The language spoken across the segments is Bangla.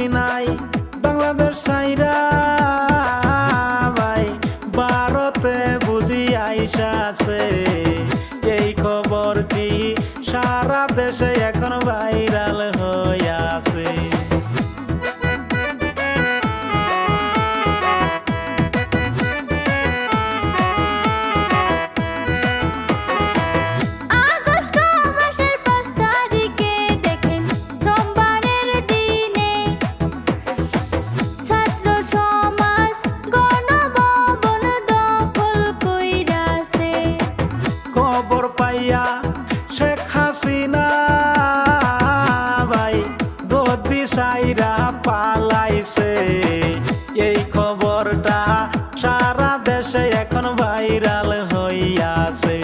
হাসিনাই বাংলাদেশ সাইরা ভাই ভারতে বুঝি আইসাছে। এই খবরটি সারা দেশে এখন ভাইরাল হয়ে আছে। খবর পাইয়া শেখ হাসিনা ভাই গদি সাইরা পালাইছে। এই খবরটা সারা দেশে এখন ভাইরাল হইয়াছে।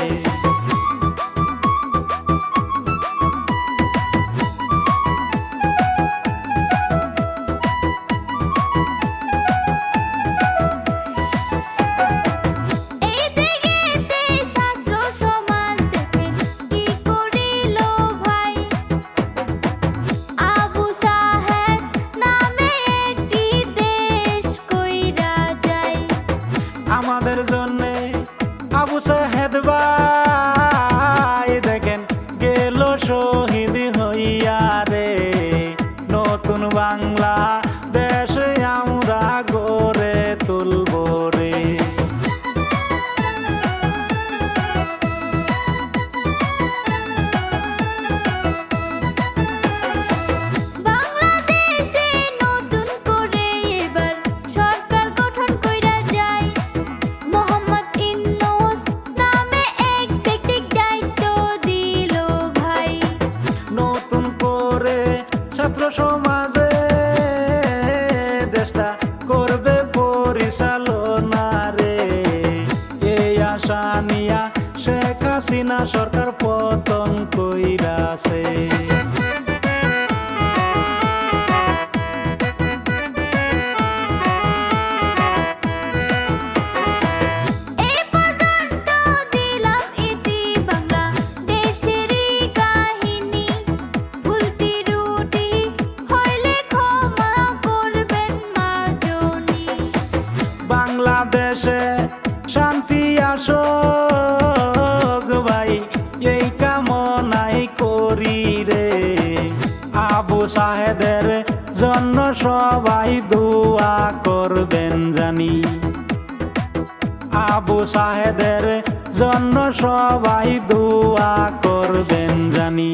আমাদের জন্য আবু সাহেদ ভাই দেখেন গেল শহীদ হইয়া রে। নতুন বাংলা দেশ আমরা গড়ে তুলব রে। ছাত্র সমাজে দেশটা করবে পরিচালনা রে। এই আশা নিয়া শেখ হাসিনা সরকার পতন কইরাছে। বাংলাদেশে শান্তি আসুক ভাই এই কামনাই করি রে। আবু সাহেদের জন্য সবাই দোয়া করবেন জানি। আবু সাহেদের জন্য সবাই দোয়া করবেন জানি।